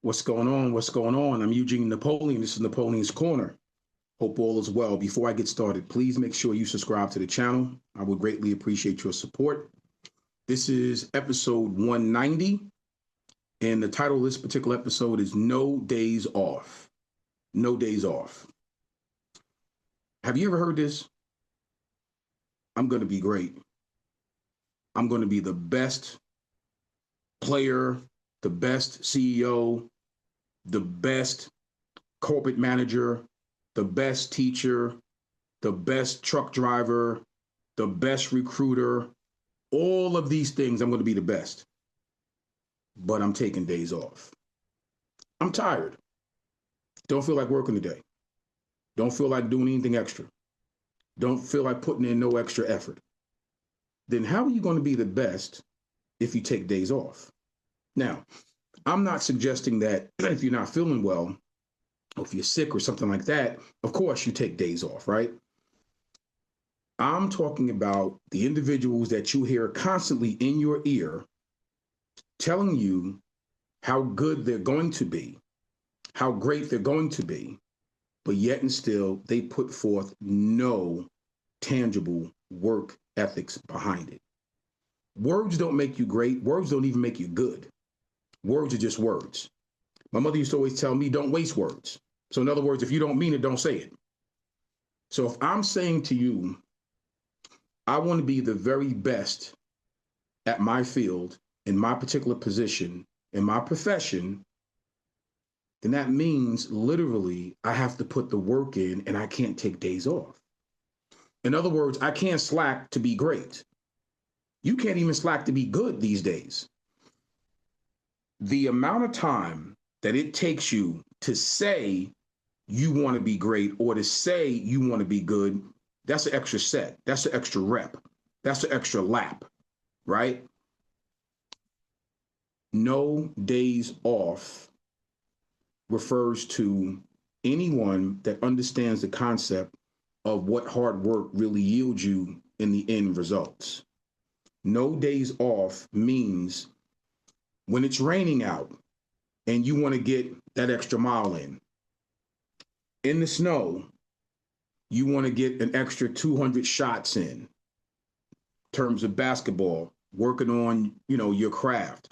What's going on? What's going on? I'm Eugene Napoleon. This is Napoleon's Corner. Hope all is well. Before I get started, please make sure you subscribe to the channel. I would greatly appreciate your support. This is episode 190, and the title of this particular episode is No Days Off. No Days Off. Have you ever heard this? I'm going to be great. I'm going to be the best player, the best CEO, the best corporate manager, the best teacher, the best truck driver, the best recruiter, all of these things, I'm going to be the best. But I'm taking days off. I'm tired. Don't feel like working today. Don't feel like doing anything extra. Don't feel like putting in no extra effort. Then how are you going to be the best if you take days off? Now, I'm not suggesting that if you're not feeling well, or if you're sick or something like that, of course you take days off, right? I'm talking about the individuals that you hear constantly in your ear telling you how good they're going to be, how great they're going to be, but yet and still they put forth no tangible work ethics behind it. Words don't make you great. Words don't even make you good. Words are just words. My mother used to always tell me, don't waste words. So in other words, if you don't mean it, don't say it. So if I'm saying to you, I want to be the very best at my field, in my particular position, in my profession, then that means literally I have to put the work in and I can't take days off. In other words, I can't slack to be great. You can't even slack to be good these days. The amount of time that it takes you to say you want to be great or to say you want to be good, that's an extra set. That's an extra rep. That's an extra lap, right? No days off refers to anyone that understands the concept of what hard work really yields you in the end results. No days off means when it's raining out and you want to get that extra mile in the snow, you want to get an extra 200 shots in terms of basketball, working on, your craft.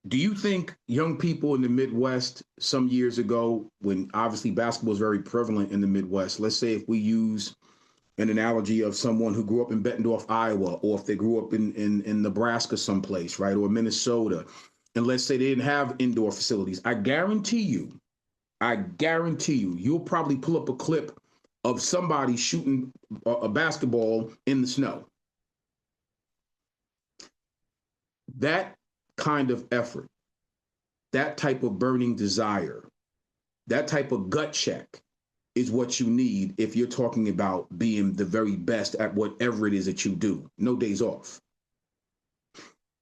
Do you think young people in the Midwest some years ago, when obviously basketball was very prevalent in the Midwest, let's say if we use an analogy of someone who grew up in Bettendorf, Iowa, or if they grew up in Nebraska someplace, right, or Minnesota, and let's say they didn't have indoor facilities, I guarantee you, you'll probably pull up a clip of somebody shooting a basketball in the snow. That kind of effort, that type of burning desire, that type of gut check is what you need if you're talking about being the very best at whatever it is that you do. No days off.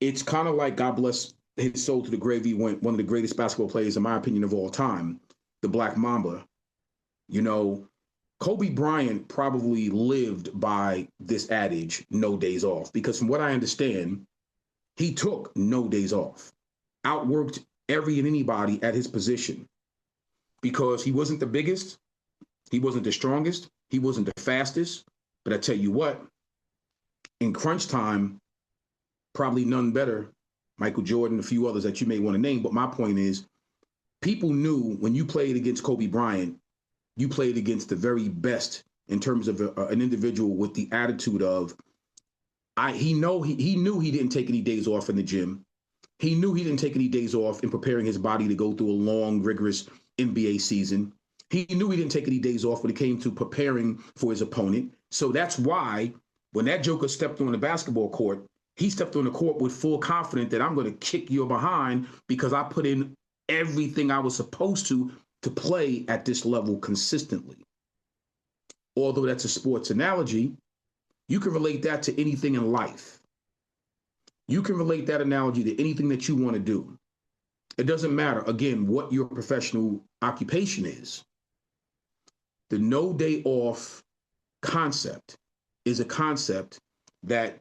It's kind of like, God bless his soul to the grave, he went, one of the greatest basketball players, in my opinion, of all time, the Black Mamba. Kobe Bryant probably lived by this adage, no days off, because from what I understand, he took no days off, outworked every and anybody at his position, because he wasn't the biggest, he wasn't the strongest, he wasn't the fastest, but I tell you what, in crunch time, probably none better, Michael Jordan, a few others that you may want to name, but my point is, people knew when you played against Kobe Bryant, you played against the very best in terms of an individual with the attitude of, he knew he didn't take any days off in the gym. He knew he didn't take any days off in preparing his body to go through a long, rigorous NBA season. He knew he didn't take any days off when it came to preparing for his opponent. So that's why when that Joker stepped on the basketball court, he stepped on the court with full confidence that I'm going to kick your behind because I put in everything I was supposed to play at this level consistently. Although that's a sports analogy, you can relate that to anything in life. You can relate that analogy to anything that you want to do. It doesn't matter, again, what your professional occupation is. The no day off concept is a concept that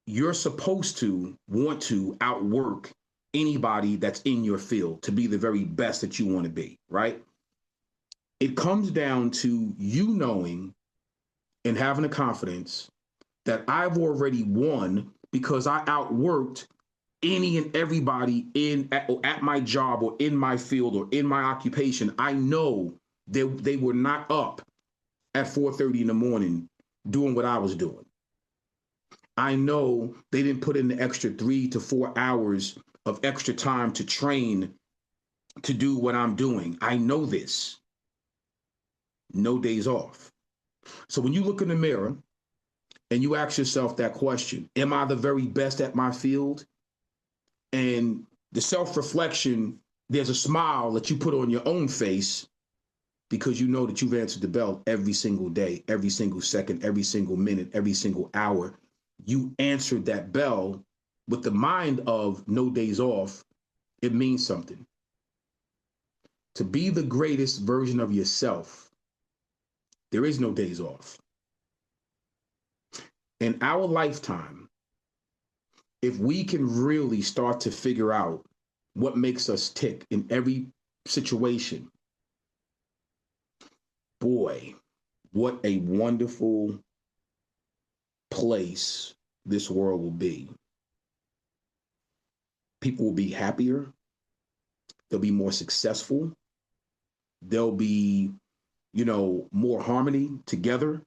you're supposed to want to outwork anybody that's in your field to be the very best that you want to be, right? It comes down to you knowing and having the confidence that I've already won because I outworked any and everybody at my job or in my field or in my occupation. I know they were not up at 4:30 in the morning doing what I was doing. I know they didn't put in the extra 3 to 4 hours of extra time to train to do what I'm doing. I know this. No days off. So when you look in the mirror and you ask yourself that question, am I the very best at my field? And the self-reflection, there's a smile that you put on your own face because you know that you've answered the bell every single day, every single second, every single minute, every single hour. You answered that bell with the mind of no days off. It means something. To be the greatest version of yourself, there is no days off. In our lifetime, if we can really start to figure out what makes us tick in every situation, boy, what a wonderful place this world will be. People will be happier. They'll be more successful. There'll be, more harmony together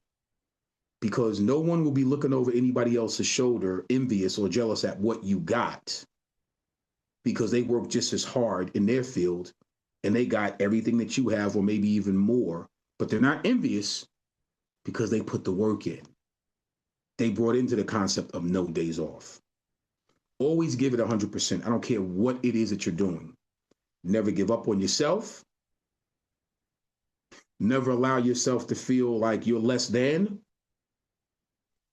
because no one will be looking over anybody else's shoulder, envious or jealous at what you got because they work just as hard in their field and they got everything that you have or maybe even more, but they're not envious because they put the work in. They brought into the concept of no days off. Always give it 100%. I don't care what it is that you're doing. Never give up on yourself. Never allow yourself to feel like you're less than.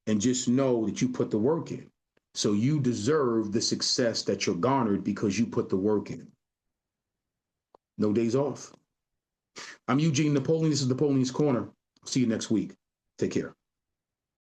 And just know that you put the work in. So you deserve the success that you're garnered because you put the work in. No days off. I'm Eugene Napoleon. This is Napoleon's Corner. See you next week. Take care.